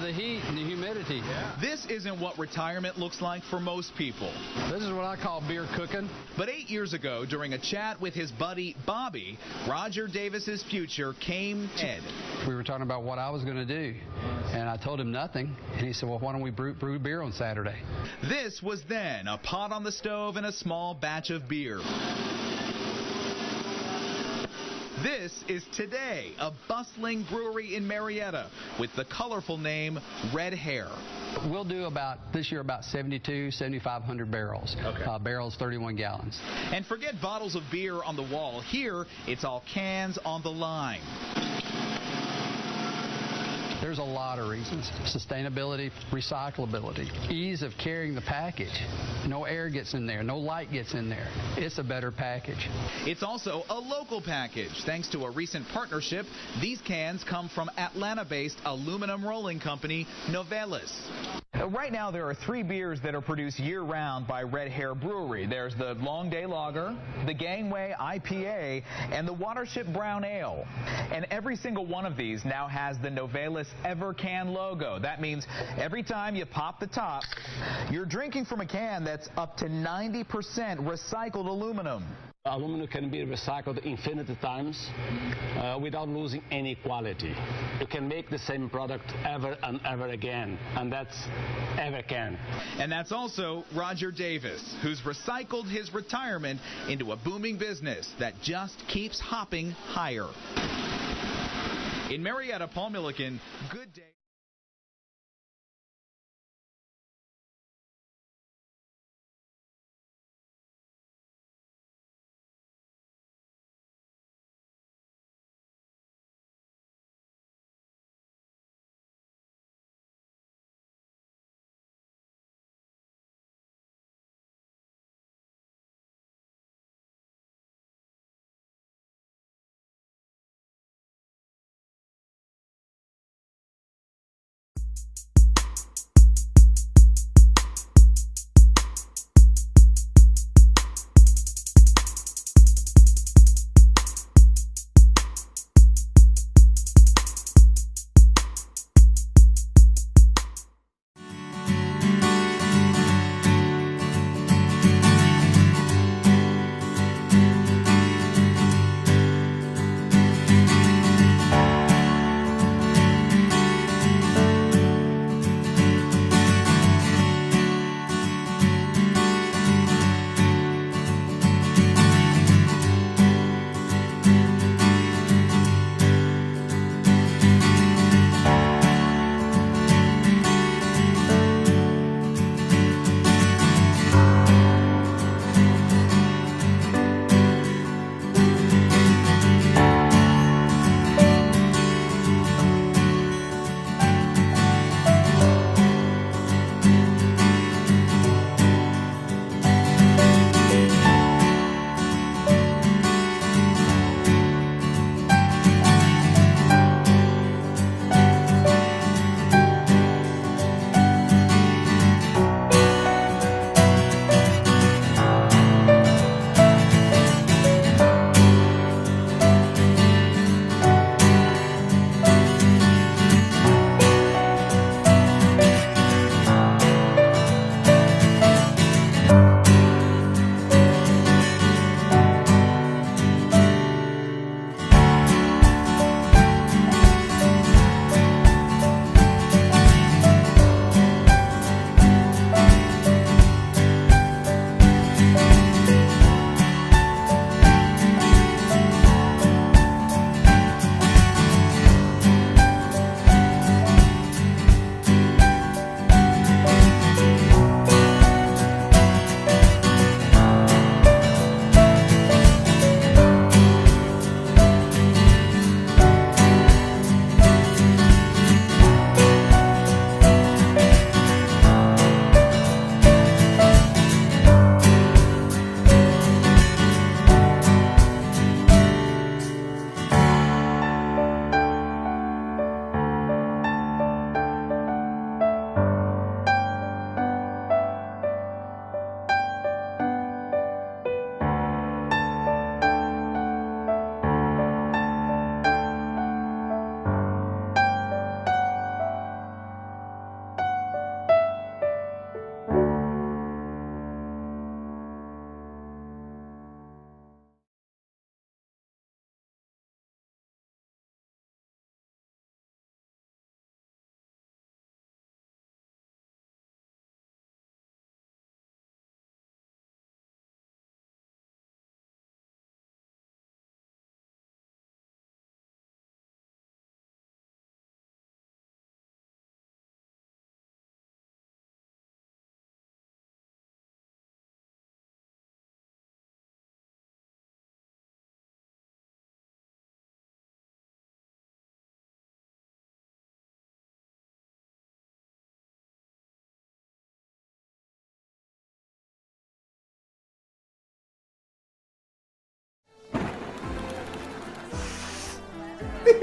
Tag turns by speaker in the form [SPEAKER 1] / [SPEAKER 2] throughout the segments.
[SPEAKER 1] of the heat and the humidity.
[SPEAKER 2] Yeah. This isn't what retirement looks like for most people.
[SPEAKER 1] This is what I call beer cooking.
[SPEAKER 2] But 8 years ago, during a chat with his buddy Bobby, Roger Davis's future came to head.
[SPEAKER 1] We were talking about what I was going to do, and I told him nothing, and he said, well, why don't we brew beer on Saturday?
[SPEAKER 2] This was then a pot on the stove and a small batch of beer. This is today a bustling brewery in Marietta with the colorful name Red Hare.
[SPEAKER 1] We'll do this year about 7,500 barrels.
[SPEAKER 2] Okay.
[SPEAKER 1] Barrels, 31 gallons.
[SPEAKER 2] And forget bottles of beer on the wall. Here, it's all cans on the line.
[SPEAKER 1] There's a lot of reasons. Sustainability, recyclability, ease of carrying the package. No air gets in there, no light gets in there. It's a better package.
[SPEAKER 2] It's also a local package. Thanks to a recent partnership, these cans come from Atlanta-based aluminum rolling company Novelis. Right now, there are 3 beers that are produced year-round by Red Hare Brewery. There's the Long Day Lager, the Gangway IPA, and the Watership Brown Ale. And every single one of these now has the Novelis Evercan logo. That means every time you pop the top, you're drinking from a can that's up to 90% recycled aluminum.
[SPEAKER 3] Aluminum can be recycled infinite times without losing any quality. You can make the same product ever and ever again, and that's Evercan. And
[SPEAKER 2] that's also Roger Davis, who's recycled his retirement into a booming business that just keeps hopping higher. In Marietta, Paul Milliken, good day.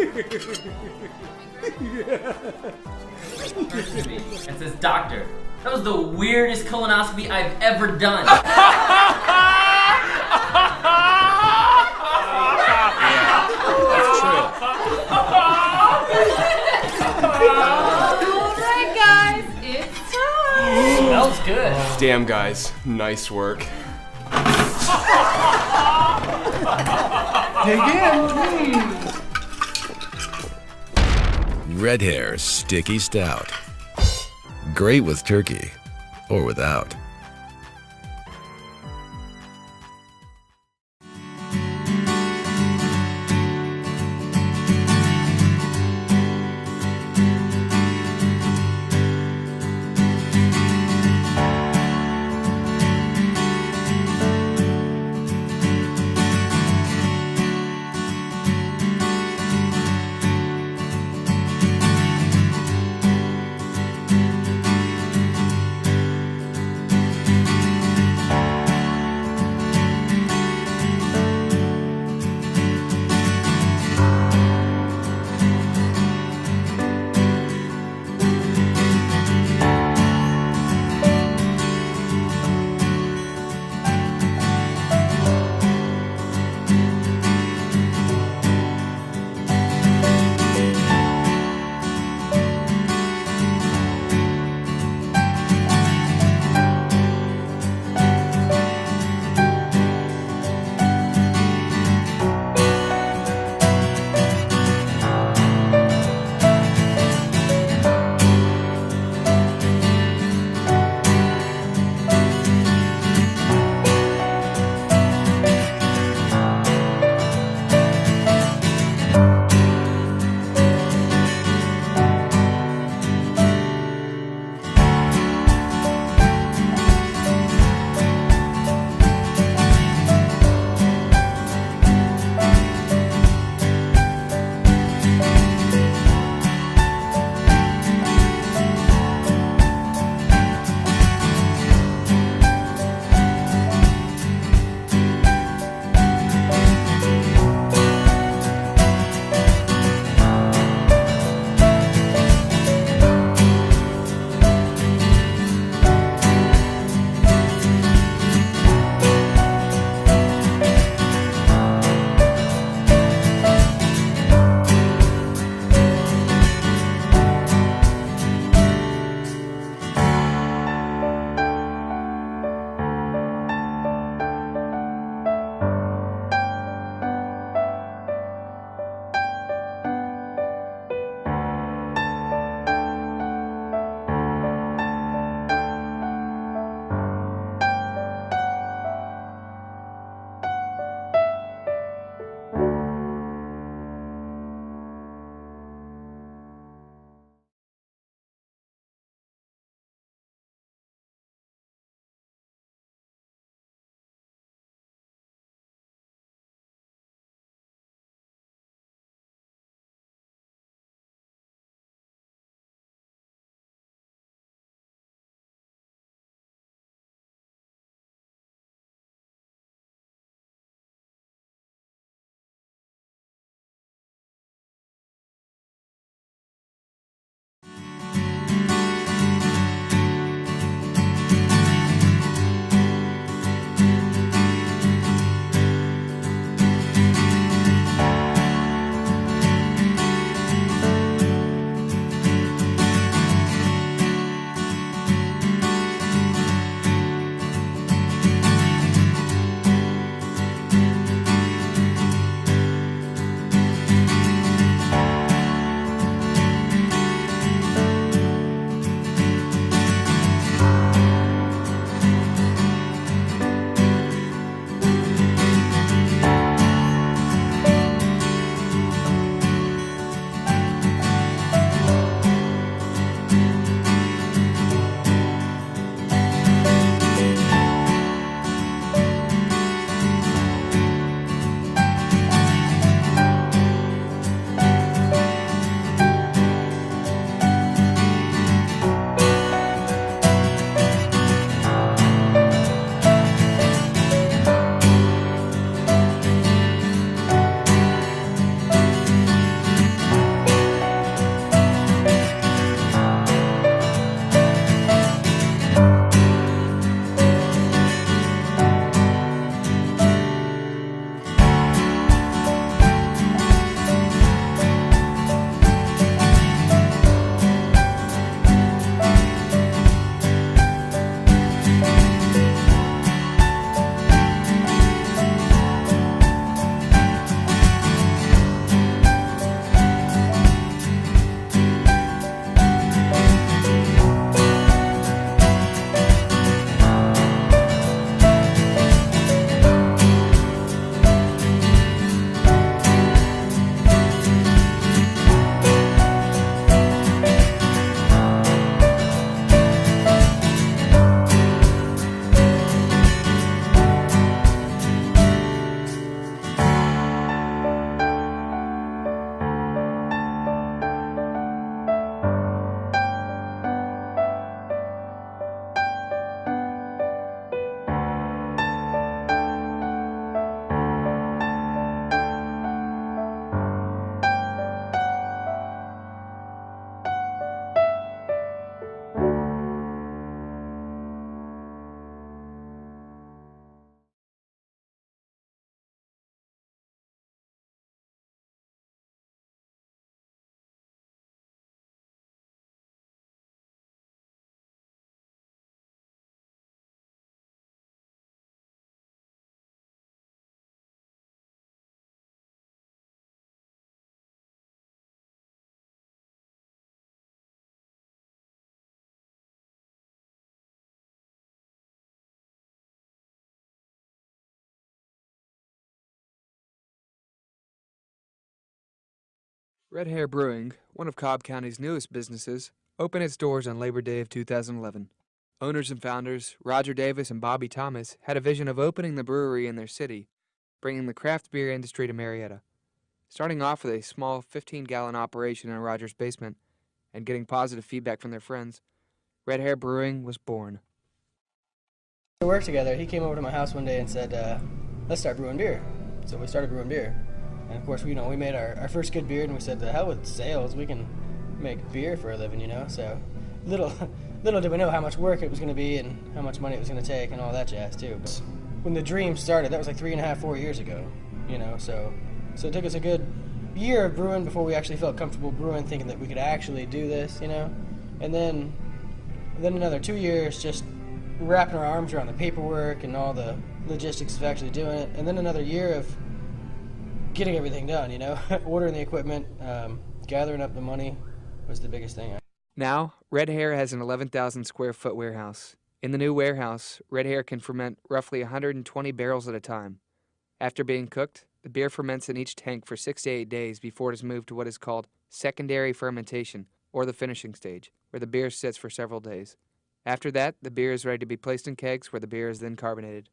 [SPEAKER 4] It says, "Doctor, that was the weirdest colonoscopy I've ever done."
[SPEAKER 5] That's true.
[SPEAKER 6] Alright guys, it's time!
[SPEAKER 4] Smells good.
[SPEAKER 5] Damn, guys. Nice work.
[SPEAKER 7] Dig in.
[SPEAKER 8] Red Hare Sticky Stout. Great with turkey or without.
[SPEAKER 7] Red Hare Brewing, one of Cobb County's newest businesses, opened its doors on Labor Day of 2011. Owners and founders, Roger Davis and Bobby Thomas, had a vision of opening the brewery in their city, bringing the craft beer industry to Marietta. Starting off with a small 15-gallon operation in Roger's basement and getting positive feedback from their friends, Red Hare Brewing was born.
[SPEAKER 9] We worked together. He came over to my house one day and said, let's start brewing beer. So we started brewing beer. And of course, we made our first good beer, and we said, the hell with sales, we can make beer for a living, So little did we know how much work it was going to be and how much money it was going to take and all that jazz, too. But when the dream started, that was like 3.5, 4 years ago, So it took us a good year of brewing before we actually felt comfortable brewing, thinking that we could actually do this, And then another 2 years just wrapping our arms around the paperwork and all the logistics of actually doing it. And then another year of getting everything done, ordering the equipment, gathering up the money was the biggest thing.
[SPEAKER 7] Now, Red Hare has an 11,000 square foot warehouse. In the new warehouse, Red Hare can ferment roughly 120 barrels at a time. After being cooked, the beer ferments in each tank for 6 to 8 days before it is moved to what is called secondary fermentation, or the finishing stage, where the beer sits for several days. After that, the beer is ready to be placed in kegs where the beer is then carbonated.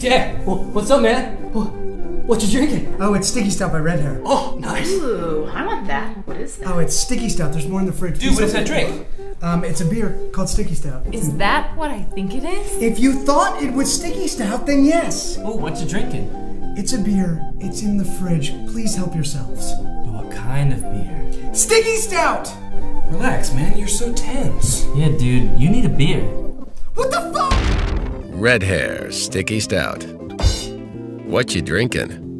[SPEAKER 9] Yeah, what's up, man? What you drinking?
[SPEAKER 10] Oh, it's Sticky Stout by Red Hair.
[SPEAKER 9] Oh, nice.
[SPEAKER 6] Ooh, I want that. What is that?
[SPEAKER 10] Oh, it's Sticky Stout. There's more in the fridge.
[SPEAKER 9] Dude, what is that drink?
[SPEAKER 10] It's a beer called Sticky Stout.
[SPEAKER 6] Is that what I think it is?
[SPEAKER 10] If you thought it was Sticky Stout, then yes.
[SPEAKER 9] Oh, what you drinking?
[SPEAKER 10] It's a beer. It's in the fridge. Please help yourselves.
[SPEAKER 9] What kind of beer?
[SPEAKER 10] Sticky Stout!
[SPEAKER 9] Relax, man. You're so tense. Yeah, dude. You need a beer.
[SPEAKER 10] What the fuck?
[SPEAKER 8] Red Hair Sticky Stout. What you drinking?